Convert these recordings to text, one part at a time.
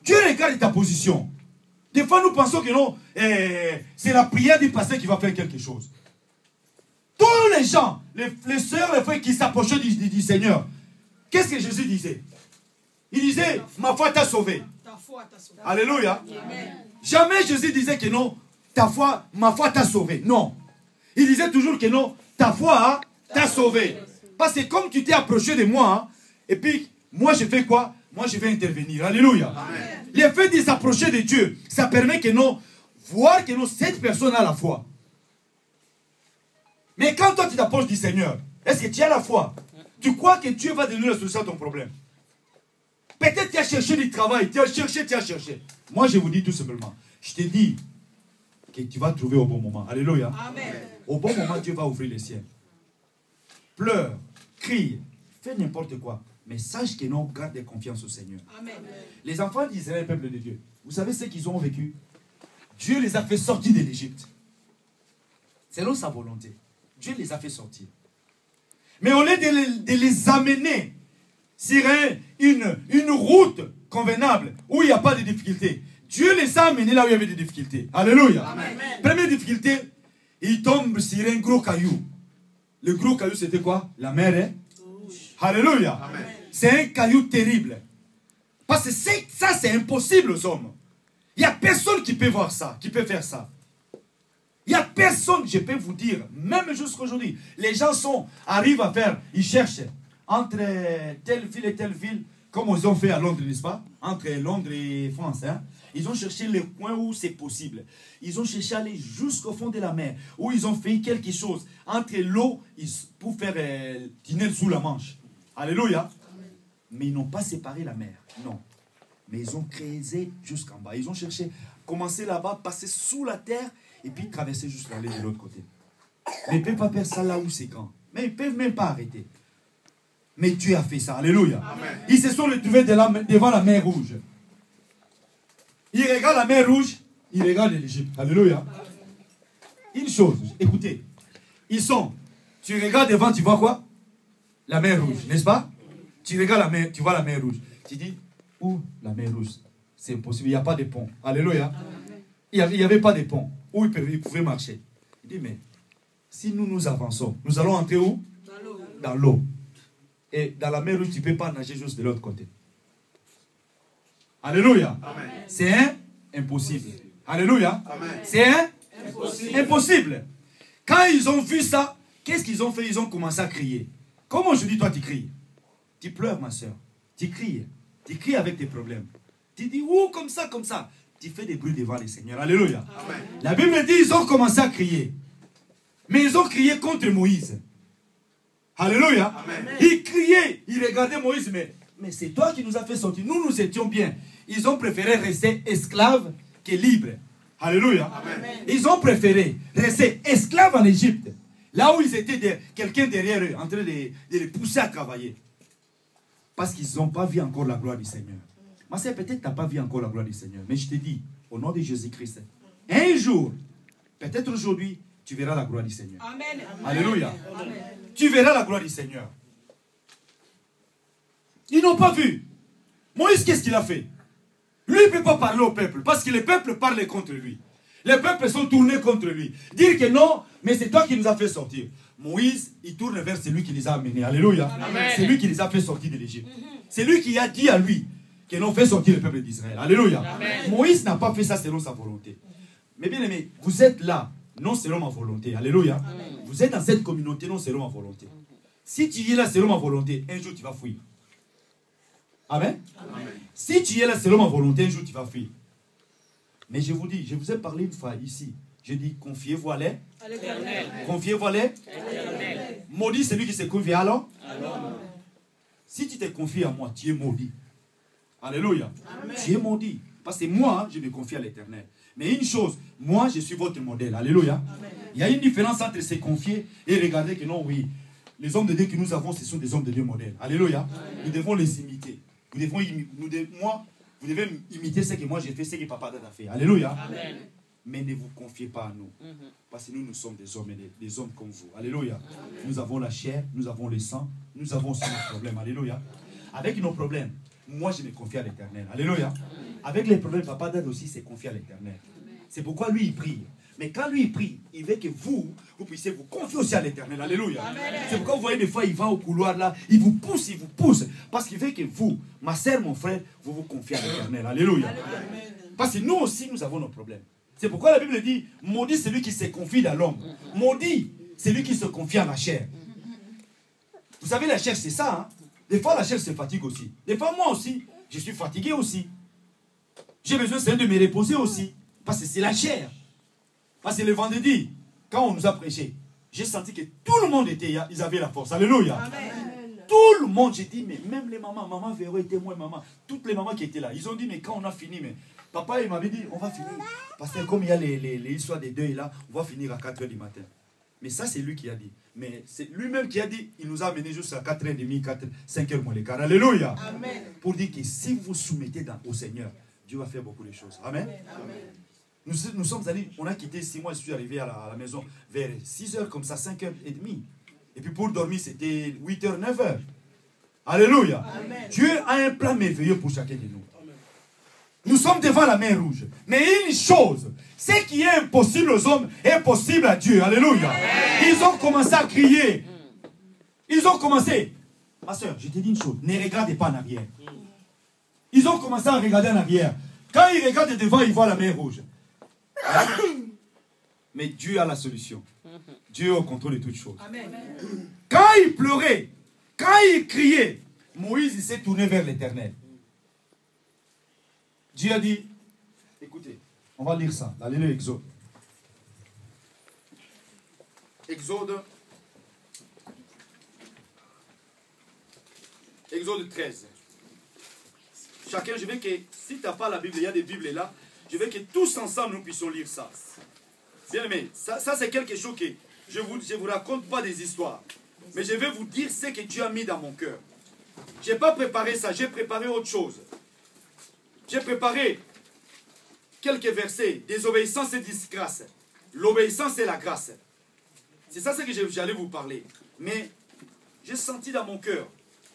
Dieu regarde ta position. Des fois, nous pensons que non, c'est la prière du pasteur qui va faire quelque chose. Tous les gens, les sœurs, les frères qui s'approchaient du Seigneur, qu'est-ce que Jésus disait? Il disait, ma foi t'a sauvé. Alléluia. Amen. Jamais Jésus disait que non, ta foi, ma foi t'a sauvé. Non. Il disait toujours que non, ta foi t'a sauvé. Parce que comme tu t'es approché de moi, et puis moi je fais quoi? Moi je vais intervenir. Alléluia. Amen. Le fait de s'approcher de Dieu, ça permet que non, voir que non, cette personne a la foi. Mais quand toi tu t'approches du Seigneur, est-ce que tu as la foi? Tu crois que Dieu va donner la solution à ton problème? Peut-être tu as cherché du travail, tu as cherché. Moi je vous dis tout simplement, je te dis que tu vas trouver au bon moment. Alléluia. Amen. Au bon moment, Dieu va ouvrir les cieux. Pleure, crie, fais n'importe quoi. Mais sache que non, garde confiance au Seigneur. Amen. Les enfants d'Israël, peuple de Dieu, vous savez ce qu'ils ont vécu? Dieu les a fait sortir de l'Égypte. Selon sa volonté. Dieu les a fait sortir. Mais au lieu de les amener sur une route convenable, où il n'y a pas de difficultés, Dieu les a amenés là où il y avait des difficultés. Alléluia. Amen. Première difficulté, ils tombent sur un gros caillou. Le gros caillou, c'était quoi? La mer. Alléluia. C'est un caillou terrible. Parce que ça, c'est impossible aux hommes. Il n'y a personne qui peut voir ça, qui peut faire ça. Il n'y a personne, je peux vous dire, même jusqu'à aujourd'hui, les gens arrivent à faire, ils cherchent entre telle ville et telle ville, comme ils ont fait à Londres, n'est-ce pas? Entre Londres et France, hein? Ils ont cherché le coin où c'est possible. Ils ont cherché à aller jusqu'au fond de la mer, où ils ont fait quelque chose entre l'eau pour faire tunnel sous la Manche. Alléluia. Amen. Mais ils n'ont pas séparé la mer, non. Mais ils ont creusé jusqu'en bas. Ils ont cherché, commencer là-bas, passer sous la terre, et puis traverser jusqu'à aller de l'autre côté. Mais ils ne peuvent pas faire ça là où c'est grand. Mais ils ne peuvent même pas arrêter. Mais Dieu a fait ça. Alléluia. Amen. Ils se sont retrouvés devant la mer Rouge. Ils regardent la mer Rouge, ils regardent l'Égypte. Alléluia. Une chose, écoutez. Tu regardes devant, tu vois quoi? La mer Rouge, n'est-ce pas? Tu regardes la mer, tu vois la mer Rouge. Tu dis, où la mer Rouge? C'est impossible, il n'y a pas de pont. Alléluia. Il n'y avait pas de pont. Où ils pouvaient marcher. Il dit, mais si nous avançons, nous allons entrer où? Dans l'eau. Et dans la mer Rouge, tu ne peux pas nager juste de l'autre côté. Alléluia. C'est impossible. Alléluia. C'est impossible. Quand ils ont vu ça, qu'est-ce qu'ils ont fait? Ils ont commencé à crier. Comment je dis, toi, tu cries? Tu pleures, ma soeur. Tu cries. Tu cries avec tes problèmes. Tu dis, ouh, comme ça, comme ça. Tu fais des bruits devant le Seigneur. Alléluia. Amen. La Bible dit, ils ont commencé à crier. Mais ils ont crié contre Moïse. Alléluia. Amen. Ils criaient. Ils regardaient Moïse, mais c'est toi qui nous as fait sortir. Nous étions bien. Ils ont préféré rester esclaves que libres. Alléluia. Amen. Ils ont préféré rester esclaves en Égypte. Là où ils étaient quelqu'un derrière eux, en train de les pousser à travailler. Parce qu'ils n'ont pas vu encore la gloire du Seigneur. Ma sœur, peut-être tu n'as pas vu encore la gloire du Seigneur. Mais je te dis, au nom de Jésus-Christ, un jour, peut-être aujourd'hui, tu verras la gloire du Seigneur. Amen. Alléluia. Amen. Tu verras la gloire du Seigneur. Ils n'ont pas vu. Moïse, qu'est-ce qu'il a fait? Lui, il ne peut pas parler au peuple. Parce que le peuple parle contre lui. Les peuples sont tournés contre lui. Dire que non, mais c'est toi qui nous as fait sortir. Moïse, il tourne vers celui qui les a amenés. Alléluia. C'est lui qui les a fait sortir de l'Égypte. C'est lui qui a dit à lui que l'on fait sortir le peuple d'Israël. Alléluia. Amen. Moïse n'a pas fait ça selon sa volonté. Mais bien aimé, vous êtes là, non selon ma volonté. Alléluia. Amen. Vous êtes dans cette communauté, non selon ma volonté. Si tu es là selon ma volonté, un jour tu vas fuir. Amen. Amen. Si tu es là selon ma volonté, un jour tu vas fuir. Mais je vous dis, je vous ai parlé une fois ici. Je dis, confiez-vous à l'Éternel. Confiez-vous à l'Éternel. Maudit celui qui se confie à l'homme. Si tu te confies à moi, tu es maudit. Alléluia. Amen. Tu es maudit. Parce que moi, je me confie à l'Éternel. Mais une chose, moi, je suis votre modèle. Alléluia. Amen. Il y a une différence entre se confier et regarder que non, oui, les hommes de Dieu que nous avons, ce sont des hommes de Dieu modèles. Alléluia. Amen. Nous devons les imiter. Vous devez imiter ce que moi j'ai fait, ce que Papa Dad a fait. Alléluia. Amen. Mais ne vous confiez pas à nous. Parce que nous sommes des hommes, des hommes comme vous. Alléluia. Amen. Nous avons la chair, nous avons le sang, nous avons aussi nos problèmes. Alléluia. Avec nos problèmes, moi je me confie à l'Éternel. Alléluia. Amen. Avec les problèmes, Papa Dan aussi s'est confié à l'Éternel. C'est pourquoi lui, il prie. Mais quand lui, il prie, il veut que vous puissiez vous confier aussi à l'Éternel. Alléluia. C'est pourquoi vous voyez des fois, il va au couloir là, il vous pousse. Parce qu'il veut que vous, ma soeur, mon frère, vous vous confiez à l'Éternel. Alléluia. Parce que nous aussi, nous avons nos problèmes. C'est pourquoi la Bible dit, maudit celui qui se confie dans l'homme. Maudit celui qui se confie à la chair. Vous savez, la chair, c'est ça. Hein? Des fois, la chair se fatigue aussi. Des fois, moi aussi, je suis fatigué aussi. J'ai besoin de me reposer aussi. Parce que c'est la chair. Parce que le vendredi, quand on nous a prêché, j'ai senti que tout le monde était, ils avaient la force. Alléluia. Amen. Tout le monde, j'ai dit, mais même les mamans, maman Véro était moi, maman, toutes les mamans qui étaient là, ils ont dit, mais quand on a fini, mais papa, il m'avait dit, on va finir. Parce que comme il y a les histoires des deuils là, on va finir à 4 h du matin. Mais ça, c'est lui qui a dit. Mais c'est lui-même qui a dit, il nous a amené jusqu'à 4 h 30, 5 h moins les quart. Alléluia. Amen. Pour dire que si vous vous soumettez au Seigneur, Dieu va faire beaucoup de choses. Amen. Amen. Nous sommes allés, on a quitté 6 mois, je suis arrivé à la maison vers 6 h comme ça, 5 h 30. Et puis pour dormir, c'était 8 h, 9 h. Alléluia. Amen. Dieu a un plan merveilleux pour chacun de nous. Amen. Nous sommes devant la mer rouge. Mais une chose, ce qui est impossible aux hommes est possible à Dieu. Alléluia. Amen. Ils ont commencé à crier. Ils ont commencé. Ma soeur, je te dis une chose, ne regardez pas en arrière. Ils ont commencé à regarder en arrière. Quand ils regardent devant, ils voient la mer rouge. Mais Dieu a la solution. Dieu est au contrôle de toutes choses. Amen. Quand il pleurait, quand il criait, Moïse il s'est tourné vers l'Éternel. Dieu a dit, écoutez, on va lire ça. Allez le Exode. Exode 13. Chacun, je veux que, si tu n'as pas la Bible, il y a des Bibles là, je veux que tous ensemble nous puissions lire ça. Bien aimé, ça c'est quelque chose que je vous raconte pas des histoires. Mais je vais vous dire ce que Dieu a mis dans mon cœur. Je n'ai pas préparé ça, j'ai préparé autre chose. J'ai préparé quelques versets. Désobéissance et disgrâce. L'obéissance et la grâce. C'est ça ce que j'allais vous parler. Mais j'ai senti dans mon cœur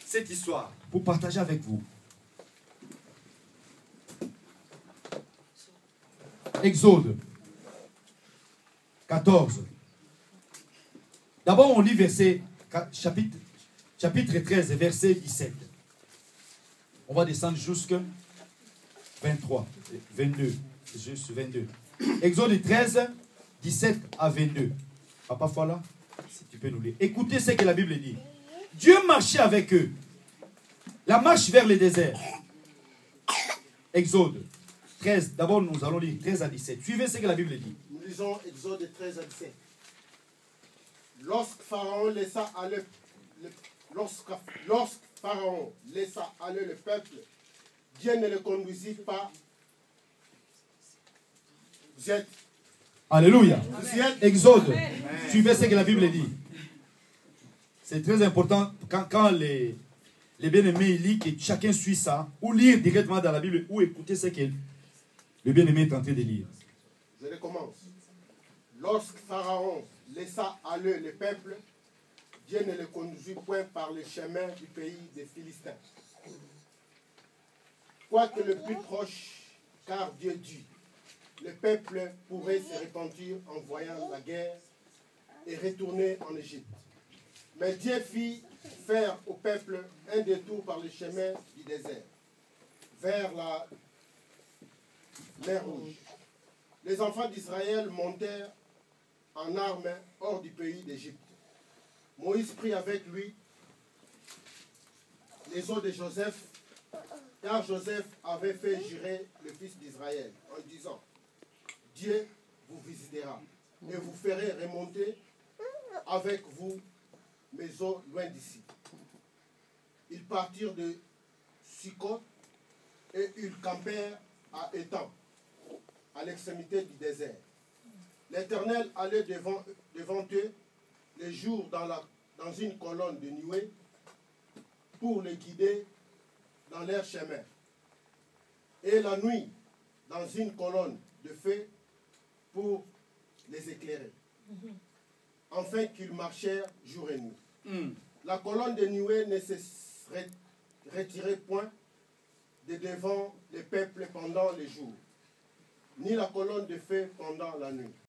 cette histoire pour partager avec vous. Exode 14. D'abord, on lit chapitre 13, verset 17. On va descendre jusqu'à 22. Juste 22. Exode 13, 17 à 22. Papa Fala, si tu peux nous lire. Écoutez ce que la Bible dit. Dieu marchait avec eux. La marche vers le désert. Exode 13, d'abord nous allons lire 13 à 17. Suivez ce que la Bible dit. Nous lisons Exode 13 à 17. Lorsque Pharaon laissa aller le peuple, Dieu ne le conduisit pas. Vous êtes. Alléluia. Vous êtes. Exode. Amen. Suivez ce que la Bible dit. C'est très important quand les bien-aimés lisent que chacun suit ça, ou lire directement dans la Bible, ou écouter ce que le bien-aimé est en train de lire. Je recommence. Lorsque Pharaon laissa aller le peuple, Dieu ne le conduisit point par le chemin du pays des Philistins. Quoique le plus proche, car Dieu dit, le peuple pourrait se repentir en voyant la guerre et retourner en Égypte. Mais Dieu fit faire au peuple un détour par le chemin du désert, vers la mer Rouge. Les enfants d'Israël montèrent en armes hors du pays d'Égypte. Moïse prit avec lui les os de Joseph, car Joseph avait fait jurer le fils d'Israël en disant, Dieu vous visitera et vous ferez remonter avec vous mes os loin d'ici. Ils partirent de Sukkot et ils campèrent à Étam, à l'extrémité du désert. L'Éternel allait devant eux les jours dans une colonne de nuée pour les guider dans leur chemin, et la nuit dans une colonne de feu pour les éclairer, afin qu'ils marchèrent jour et nuit. La colonne de nuée ne se retirait point de devant le peuple pendant pendant les jours, ni la colonne de feu pendant la nuit.